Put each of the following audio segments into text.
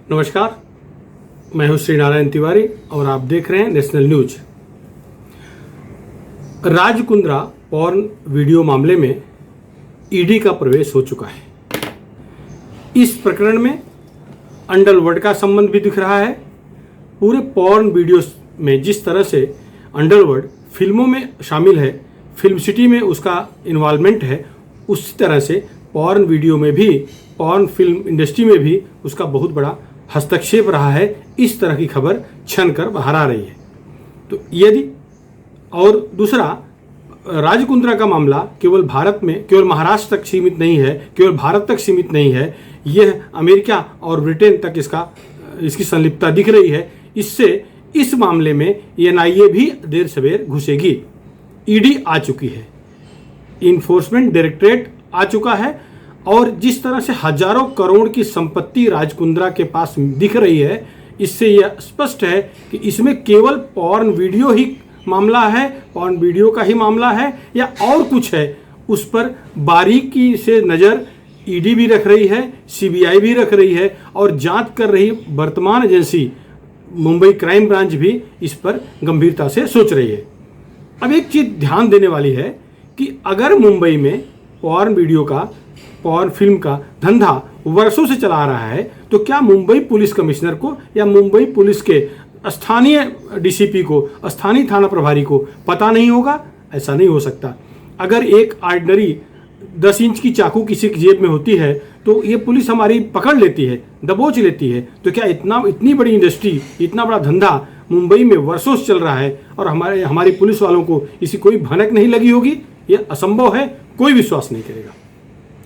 नमस्कार, मैं हूं श्री नारायण तिवारी और आप देख रहे हैं national news. Raj Kundra porn video मामले में ईडी का प्रवेश हो चुका है। इस प्रकरण में अंडरवर्ल्ड का संबंध भी दिख रहा है। पूरे पॉर्न वीडियोस में जिस तरह से अंडरवर्ल्ड फिल्मों में शामिल है, फिल्म सिटी में उसका इन्वॉल्वमेंट है, उसी तरह से पॉर्न वीडियो में भी, पॉर्न फिल्म इंडस्ट्री में भी उसका बहुत बड़ा हस्तक्षेप रहा है। इस तरह की खबर छन कर बाहर आ रही है। तो यदि और दूसरा, राज कुंद्रा का मामला केवल भारत में, केवल महाराष्ट्र तक सीमित नहीं है, केवल भारत तक सीमित नहीं है, यह अमेरिका और ब्रिटेन तक इसकी संलिप्तता दिख रही है। इससे इस मामले में एनआईए भी देर सवेर घुसेगी। ईडी आ चुकी है, इन्फोर्समेंट डायरेक्टरेट आ चुका है और जिस तरह से हजारों करोड़ की संपत्ति राज कुंद्रा के पास दिख रही है, इससे यह स्पष्ट है कि इसमें केवल पॉर्न वीडियो ही मामला है, पॉर्न वीडियो का ही मामला है या और कुछ है। उस पर बारीकी से नज़र ईडी भी रख रही है, सीबीआई भी रख रही है और जांच कर रही वर्तमान एजेंसी मुंबई क्राइम ब्रांच भी इस पर गंभीरता से सोच रही है। अब एक चीज़ ध्यान देने वाली है कि अगर मुंबई में पॉर्न वीडियो का, पॉर्न फिल्म का धंधा वर्षों से चला आ रहा है, तो क्या मुंबई पुलिस कमिश्नर को या मुंबई पुलिस के स्थानीय डीसीपी को, स्थानीय थाना प्रभारी को पता नहीं होगा? ऐसा नहीं हो सकता। अगर एक ऑर्डिनरी 10 इंच की चाकू किसी की जेब में होती है तो ये पुलिस हमारी पकड़ लेती है, दबोच लेती है। तो क्या इतनी बड़ी इंडस्ट्री, इतना बड़ा धंधा मुंबई में वर्षों से चल रहा है और हमारी पुलिस वालों को इसी कोई भनक नहीं लगी होगी? ये असंभव है, कोई विश्वास नहीं करेगा।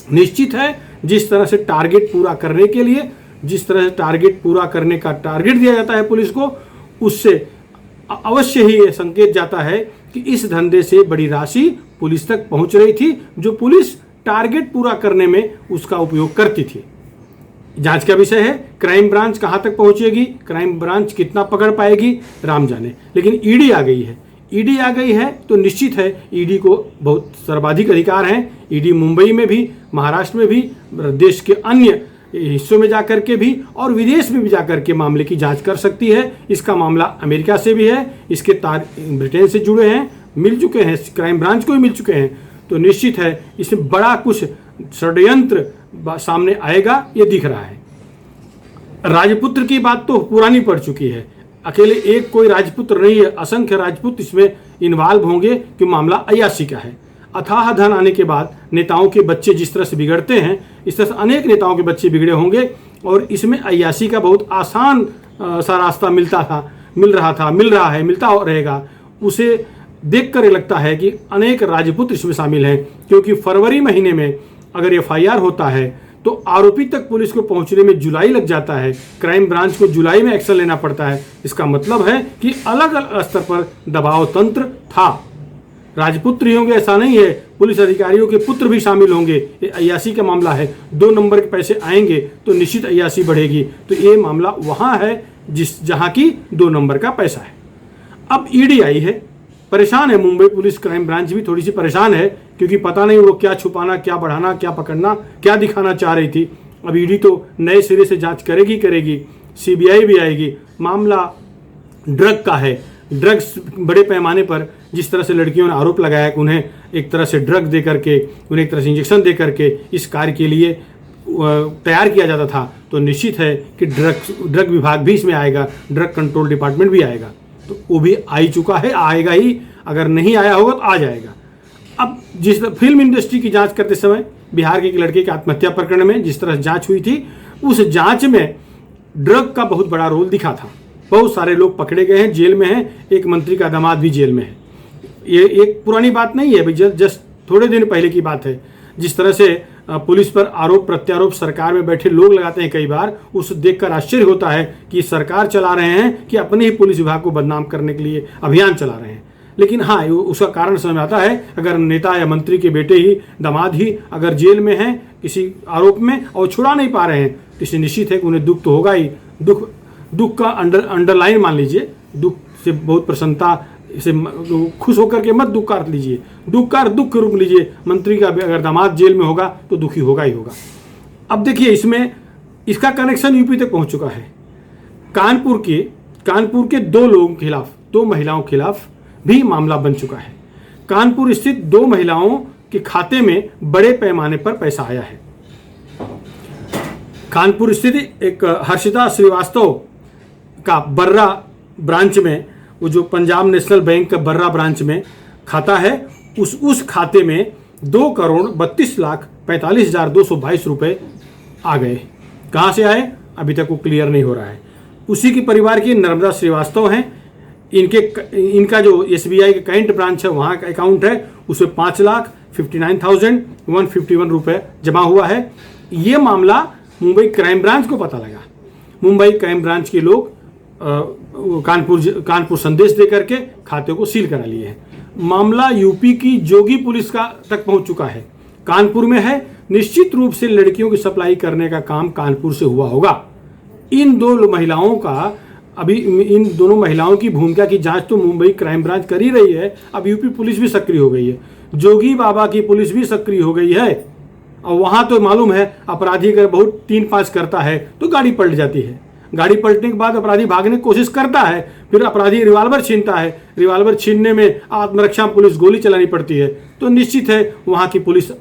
निश्चित है, जिस तरह से टारगेट पूरा करने के लिए, जिस तरह से टारगेट पूरा करने का टारगेट दिया जाता है पुलिस को, उससे अवश्य ही ये संकेत जाता है कि इस धंधे से बड़ी राशि पुलिस तक पहुंच रही थी, जो पुलिस टारगेट पूरा करने में उसका उपयोग करती थी। जांच का विषय है, क्राइम ब्रांच कहां तक पहुंचेगी, क्राइम ब्रांच कितना पकड़ पाएगी, राम जाने। लेकिन ईडी आ गई है, ईडी आ गई है तो निश्चित है ईडी को बहुत सर्वाधिक अधिकार हैं। ईडी मुंबई में भी, महाराष्ट्र में भी, देश के अन्य हिस्सों में जाकर के भी और विदेश में भी जाकर के मामले की जांच कर सकती है। इसका मामला अमेरिका से भी है, इसके तार ब्रिटेन से जुड़े हैं, मिल चुके हैं, क्राइम ब्रांच को भी मिल चुके हैं। तो निश्चित है इसमें बड़ा कुछ षड्यंत्र सामने आएगा, ये दिख रहा है। राजपुत्र की बात तो पुरानी पड़ चुकी है। अकेले एक कोई राजपुत्र नहीं है, असंख्य राजपूत इसमें इन्वॉल्व होंगे कि मामला अय्याशी का है। अथाह धन आने के बाद नेताओं के बच्चे जिस तरह से बिगड़ते हैं, इस तरह से अनेक नेताओं के बच्चे बिगड़े होंगे और इसमें अय्याशी का बहुत आसान सा रास्ता मिल रहा है, मिलता रहेगा। उसे देखकर लगता है कि अनेक राजपुत्र इसमें शामिल हैं, क्योंकि फरवरी महीने में अगर एफआईआर होता है तो आरोपी तक पुलिस को पहुंचने में जुलाई लग जाता है, क्राइम ब्रांच को जुलाई में एक्शन लेना पड़ता है। इसका मतलब है कि अलग अलग स्तर पर दबाव तंत्र था। राजपुत्र ही होंगे ऐसा नहीं है, पुलिस अधिकारियों के पुत्र भी शामिल होंगे। ये अय्याशी का मामला है, 2 नंबर के पैसे आएंगे तो निश्चित अय्याशी बढ़ेगी। तो ये मामला वहाँ है जहाँ की 2 नंबर का पैसा है। अब ईडी आई है, परेशान है मुंबई पुलिस क्राइम ब्रांच भी थोड़ी सी परेशान है, क्योंकि पता नहीं वो क्या छुपाना, क्या बढ़ाना, क्या पकड़ना, क्या दिखाना चाह रही थी। अब ईडी तो नए सिरे से जांच करेगी, सीबीआई भी आएगी। मामला ड्रग का है, ड्रग्स बड़े पैमाने पर जिस तरह से लड़कियों ने आरोप लगाया कि उन्हें एक तरह से ड्रग दे करके, उन्हें एक तरह से इंजेक्शन दे करके इस कार्य के लिए तैयार किया जाता था, तो निश्चित है कि ड्रग विभाग भी इसमें आएगा, ड्रग कंट्रोल डिपार्टमेंट भी आएगा। तो वो भी आ ही चुका है, आएगा ही, अगर नहीं आया होगा तो आ जाएगा। अब जिस फिल्म इंडस्ट्री की जांच करते समय बिहार के एक लड़के की आत्महत्या प्रकरण में जिस तरह जांच हुई थी, उस जांच में ड्रग का बहुत बड़ा रोल दिखा था। बहुत सारे लोग पकड़े गए हैं, जेल में हैं, एक मंत्री का दामाद भी जेल में है। ये एक पुरानी बात नहीं है, जस्ट थोड़े दिन पहले की बात है। जिस तरह से पुलिस पर आरोप प्रत्यारोप सरकार में बैठे लोग लगाते हैं कई बार, उस देखकर आश्चर्य होता है कि सरकार चला रहे हैं कि अपने ही पुलिस विभाग को बदनाम करने के लिए अभियान चला रहे हैं। लेकिन हाँ, उसका कारण समझ में आता है। अगर नेता या मंत्री के बेटे ही, दामाद ही अगर जेल में हैं किसी आरोप में और छुड़ा नहीं पा रहे हैं, तो इससे निश्चित है कि उन्हें दुख तो होगा ही। दुख का अंडरलाइन मान लीजिए, दुख से बहुत प्रसन्नता से खुश होकर के मत दुख का अर्थ लीजिए, दुख रूप लीजिए। मंत्री का अगर दामाद जेल में होगा तो दुखी होगा ही होगा। अब देखिए, इसमें इसका कनेक्शन यूपी तक पहुंच चुका है। कानपुर के 2 लोगों के खिलाफ, 2 महिलाओं के खिलाफ भी मामला बन चुका है। कानपुर स्थित 2 महिलाओं के खाते में बड़े पैमाने पर पैसा आया है। कानपुर स्थित एक हर्षिता श्रीवास्तव का बर्रा ब्रांच में, वो जो पंजाब नेशनल बैंक का बर्रा ब्रांच में खाता है, उस खाते में 2,32,45,222 रुपए आ गए। कहाँ से आए अभी तक वो क्लियर नहीं हो रहा है। उसी के परिवार की नर्मदा श्रीवास्तव हैं। इनका जो SBI का करंट ब्रांच है वहाँ का अकाउंट है, उसमें 5,59,151 रुपए जमा हुआ है। ये मामला मुंबई क्राइम ब्रांच को पता लगा। मुंबई क्राइम ब्रांच के लोग कानपुर संदेश दे करके खाते को सील करा लिए हैं। मामला यूपी की जोगी पुलिस का तक पहुंच चुका है। कानपुर में है। निश्चित रूप से लड़कियों की सप्लाई करने का काम कानपुर से हुआ होगा। इन दोनों महिलाओं की भूमिका की जांच तो मुंबई क्राइम ब्रांच कर ही रही है। अब यूपी पुलिस भी सक्रिय हो गई है, जोगी बाबा की पुलिस भी सक्रिय हो गई है। और वहां तो मालूम है अपराधी अगर बहुत 3-5 करता है तो गाड़ी पलट जाती है। गाड़ी पलटने के बाद अपराधी भागने की कोशिश करता है, फिर अपराधी रिवॉल्वर छीनता है। रिवॉल्वर छीनने में आत्मरक्षा पुलिस गोली चलानी पड़ती है। तो निश्चित है वहां की पुलिस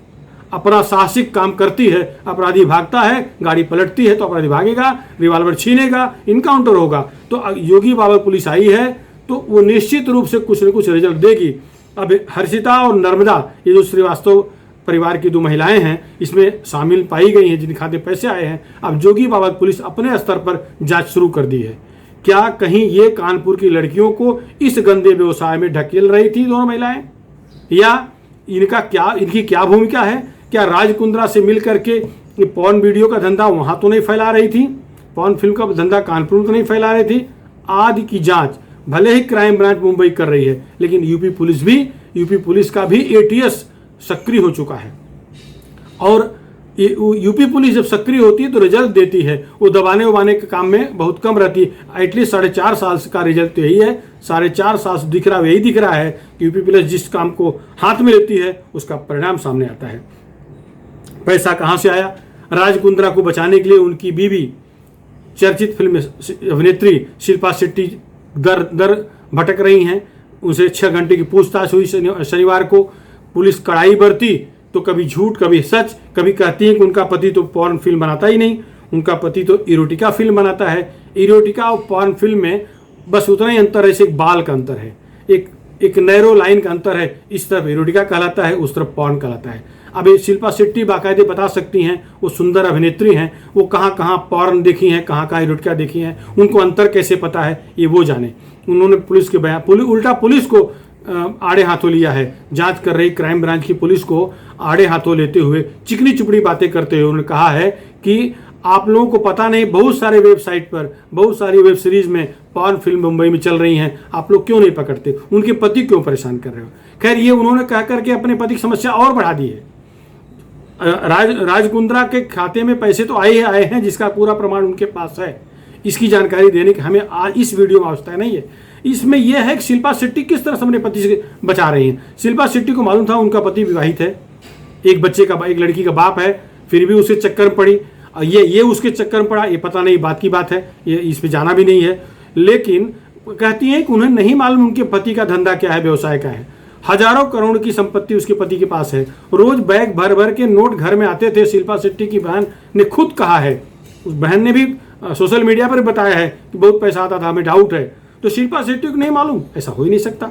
अपना साहसिक काम करती है। अपराधी भागता है, गाड़ी पलटती है तो अपराधी भागेगा, रिवॉल्वर छीनेगा, इनकाउंटर होगा। तो योगी बाबा पुलिस आई है तो वो निश्चित रूप से कुछ न कुछ रिजल्ट देगी। अब हर्षिता और नर्मदा, ये जो श्रीवास्तव परिवार की 2 महिलाएं हैं, इसमें शामिल पाई गई हैं जिनके खाते पैसे आए हैं। अब जोगी बाबा पुलिस अपने स्तर पर जांच शुरू कर दी है। क्या कहीं ये कानपुर की लड़कियों को इस गंदे व्यवसाय में ढकेल रही थी दोनों महिलाएं, या इनकी क्या भूमिका है? क्या राज कुंद्रा से मिल करके पॉर्न वीडियो का धंधा वहां तो नहीं फैला रही थी, पॉर्न फिल्म का धंधा कानपुर तो नहीं फैला रही थी? आदि की जांच भले ही क्राइम ब्रांच मुंबई कर रही है, लेकिन यूपी पुलिस का भी ATS सक्रिय हो चुका है। और यूपी पुलिस जब सक्रिय होती है तो रिजल्ट देती है। वो दबाने उबाने के काम में बहुत कम रहती है। एटलीस्ट 4.5 साल का रिजल्ट तो यही है। 4.5 साल से यही दिख रहा है कि यूपी पुलिस जिस काम को हाथ में लेती है उसका परिणाम सामने आता है। पैसा कहाँ से आया? राज कुंद्रा को बचाने के लिए उनकी बीवी, चर्चित फिल्म अभिनेत्री शिल्पा शेट्टी दर भटक रही हैं। उनसे 6 घंटे की पूछताछ हुई। शनिवार को पुलिस कड़ाई बरती तो कभी झूठ कभी सच। कभी कहती है कि उनका पति तो पॉर्न फिल्म बनाता ही नहीं, उनका पति तो इरोटिका फिल्म बनाता है। इरोटिका और पॉर्न फिल्म में बस उतना ही अंतर है, एक बाल का अंतर है, एक नैरो लाइन का अंतर है। इस तरफ इरोटिका कहलाता है, उस तरफ पॉर्न कहलाता है। अब ये शिल्पा शेट्टी बाकायदे बता सकती हैं, वो सुंदर अभिनेत्री हैं, वो कहाँ कहाँ पॉर्न देखी हैं, कहाँ कहाँ इरोटिका देखी हैं, उनको अंतर कैसे पता है ये वो जाने। उन्होंने पुलिस के बयान उल्टा पुलिस को आड़े हाथों लिया है। जांच कर रही क्राइम ब्रांच की पुलिस को आड़े हाथों लेते हुए चिकनी चुपड़ी बातें करते हुए उन्होंने कहा है कि आप लोगों को पता नहीं, बहुत सारे वेबसाइट पर, बहुत सारी वेब सीरीज में पॉर्न फिल्म मुंबई में चल रही हैं, आप लोग क्यों नहीं पकड़ते, उनके पति क्यों परेशान कर रहे हो। खैर ये उन्होंने कह करके अपने पति की समस्या और बढ़ा दी है। राज कुंद्रा के खाते में पैसे तो आए हैं जिसका पूरा प्रमाण उनके पास है। इसकी जानकारी देने की हमें आज इस वीडियो में आवश्यकता नहीं है। इसमें यह है कि शिल्पा शेट्टी किस तरह से अपने पति से बचा रही हैं। शिल्पा शेट्टी को मालूम था उनका पति विवाहित है, एक लड़की का बाप है, फिर भी उसके चक्कर में पड़ी। ये उसके चक्कर में पड़ा, ये पता नहीं, बात की बात है, ये इस पर जाना भी नहीं है। लेकिन कहती हैं कि उन्हें नहीं मालूम उनके पति का धंधा क्या है, व्यवसाय क्या है। हजारों करोड़ की संपत्ति उसके पति के पास है। रोज बैग भर भर के नोट घर में आते थे। शिल्पा शेट्टी की बहन ने खुद कहा है, उस बहन ने भी सोशल मीडिया पर बताया है कि बहुत पैसा आता था, हमें डाउट है। तो शिल्पा शेट्टी को नहीं मालूम, ऐसा हो ही नहीं सकता।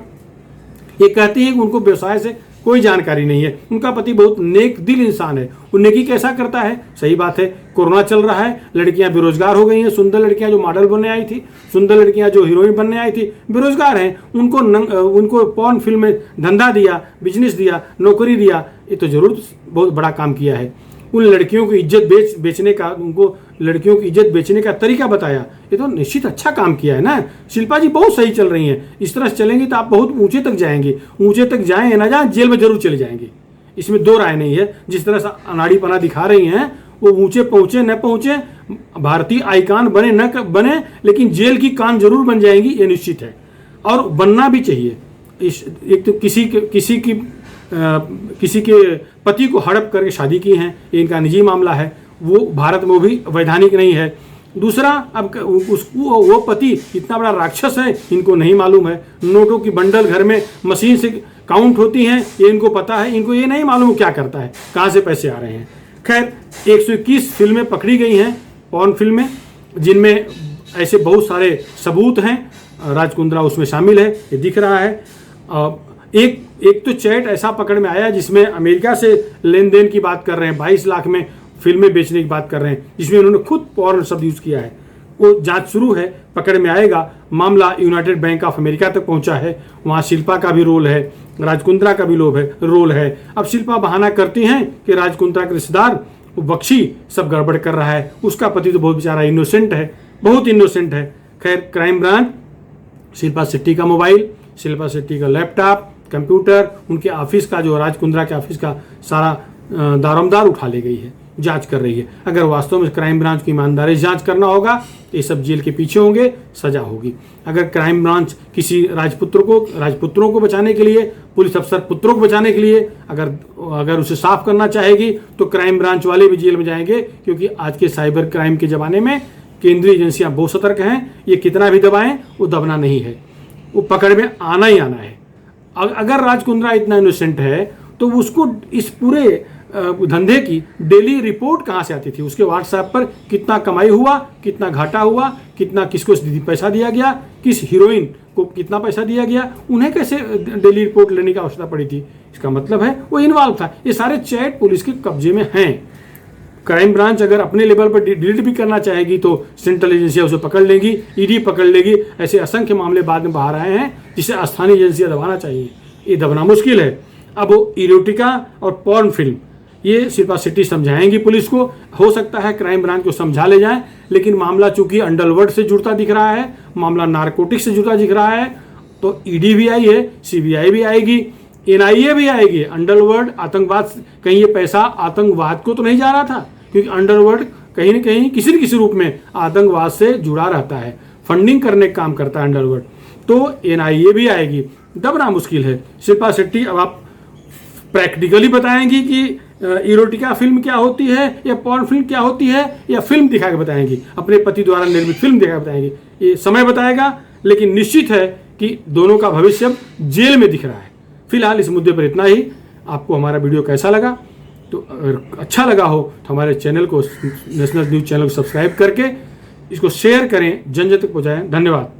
ये कहती है कि उनको व्यवसाय से कोई जानकारी नहीं है। उनका पति बहुत नेक दिल इंसान है। वो नेकी कैसा करता है? सही बात है, कोरोना चल रहा है, लड़कियां बेरोजगार हो गई हैं। सुंदर लड़कियां जो मॉडल बनने आई थी, सुंदर लड़कियां जो हीरोइन बनने आई थी, बेरोजगार हैं। उनको पॉर्न फिल्म में धंधा दिया, बिजनेस दिया, नौकरी दिया। ये तो जरूर बहुत बड़ा काम किया है। उन लड़कियों की इज्जत बेचने का, उनको लड़कियों की इज्जत बेचने का तरीका बताया। ये तो निश्चित अच्छा काम किया है ना। शिल्पा जी बहुत सही चल रही हैं। इस तरह से चलेंगी तो आप बहुत ऊंचे तक जाएंगे। ऊंचे तक जाएं ना जाएं, जेल में जरूर चले जाएंगे, इसमें दो राय नहीं है। जिस तरह से अनाड़ीपना दिखा रही हैं, वो ऊंचे पहुंचे न पहुंचे, भारतीय आइकान बने न बने, लेकिन जेल की कान जरूर बन जाएंगी, ये निश्चित है। और बनना भी चाहिए। एक तो किसी के पति को हड़प करके शादी की हैं, ये इनका निजी मामला है। वो भारत में भी वैधानिक नहीं है। दूसरा, अब उसको वो पति इतना बड़ा राक्षस है, इनको नहीं मालूम है। नोटों की बंडल घर में मशीन से काउंट होती हैं, ये इनको पता है, इनको ये नहीं मालूम क्या करता है, कहाँ से पैसे आ रहे हैं। खैर, 121 फिल्में पकड़ी गई हैं, पॉर्न फिल्में, जिनमें ऐसे बहुत सारे सबूत हैं। राज कुंद्रा उसमें शामिल है, ये दिख रहा है। एक तो चैट ऐसा पकड़ में आया जिसमें अमेरिका से लेन देन की बात कर रहे हैं, 22 लाख में फिल्में बेचने की बात कर रहे हैं, जिसमें उन्होंने खुद पॉर्न शब्द यूज किया है। वो जांच शुरू है, पकड़ में आएगा। मामला यूनाइटेड बैंक ऑफ अमेरिका तक पहुंचा है, वहाँ शिल्पा का भी रोल है, राज कुंद्रा का भी रोल है। अब शिल्पा बहाना करती हैं कि राज कुंद्रा के रिश्तेदार बख्शी सब गड़बड़ कर रहा है, उसका पति तो बहुत बेचारा इनोसेंट है, बहुत इनोसेंट है। खैर, क्राइम ब्रांच शिल्पा शेट्टी का मोबाइल, शिल्पा शेट्टी का लैपटॉप, कंप्यूटर, उनके ऑफिस का, जो राज कुंद्रा के ऑफिस का सारा दारोमदार उठा ले गई है, जांच कर रही है। अगर वास्तव में क्राइम ब्रांच की ईमानदारी से जांच करना होगा तो ये सब जेल के पीछे होंगे, सजा होगी। अगर क्राइम ब्रांच किसी राजपुत्रों को बचाने के लिए, पुलिस अफसर पुत्रों को बचाने के लिए अगर उसे साफ करना चाहेगी तो क्राइम ब्रांच वाले भी जेल में जाएंगे, क्योंकि आज के साइबर क्राइम के ज़माने में केंद्रीय एजेंसियां बहुत सतर्क हैं। ये कितना भी दबाएं, वो दबना नहीं है, वो पकड़ में आना ही आना है। अगर राज कुंद्रा इतना इनोसेंट है तो उसको इस पूरे धंधे की डेली रिपोर्ट कहाँ से आती थी? उसके व्हाट्सएप पर कितना कमाई हुआ, कितना घाटा हुआ, कितना किसको पैसा दिया गया, किस हीरोइन को कितना पैसा दिया गया, उन्हें कैसे डेली रिपोर्ट लेने की आवश्यकता पड़ी थी? इसका मतलब है वो इन्वॉल्व था। ये सारे चैट पुलिस के कब्जे में हैं। क्राइम ब्रांच अगर अपने लेवल पर डिलीट भी करना चाहेगी तो सेंट्रल एजेंसियां उसे पकड़ लेगी, ईडी पकड़ लेगी। ऐसे असंख्य मामले बाद में बाहर आए हैं जिसे स्थानीय एजेंसियां दबाना चाहिए, ये दबना मुश्किल है। अब वो इरोटिका और पॉर्न फिल्म, ये शिल्पा शेट्टी समझाएंगी पुलिस को। हो सकता है क्राइम ब्रांच को समझा ले जाएं, लेकिन मामला चूंकि अंडरवर्ल्ड से जुड़ता दिख रहा है, मामला नारकोटिक्स से जुड़ता दिख रहा है, तो ईडी भी आई है, सीबीआई भी आएगी, एनआईए भी आएगी। अंडरवर्ल्ड आतंकवाद, कहीं ये पैसा आतंकवाद को तो नहीं जा रहा था, क्योंकि अंडरवर्ल्ड कहीं न कहीं किसी न किसी रूप में आतंकवाद से जुड़ा रहता है, फंडिंग करने का काम करता है अंडरवर्ल्ड। तो एनआईए भी आएगी, दबना मुश्किल है। शिल्पा शेट्टी अब आप प्रैक्टिकली बताएंगी कि इरोटिका फिल्म क्या होती है या पॉर्न फिल्म क्या होती है, या फिल्म दिखा के बताएंगी, अपने पति द्वारा निर्मित फिल्म दिखा के बताएंगी, ये समय बताएगा। लेकिन निश्चित है कि दोनों का भविष्य अब जेल में दिख रहा है। फिलहाल इस मुद्दे पर इतना ही। आपको हमारा वीडियो कैसा लगा? तो अगर अच्छा लगा हो तो हमारे चैनल को, नेशनल न्यूज़ चैनल को सब्सक्राइब करके इसको शेयर करें, जन जन तक पहुँचाएं। धन्यवाद।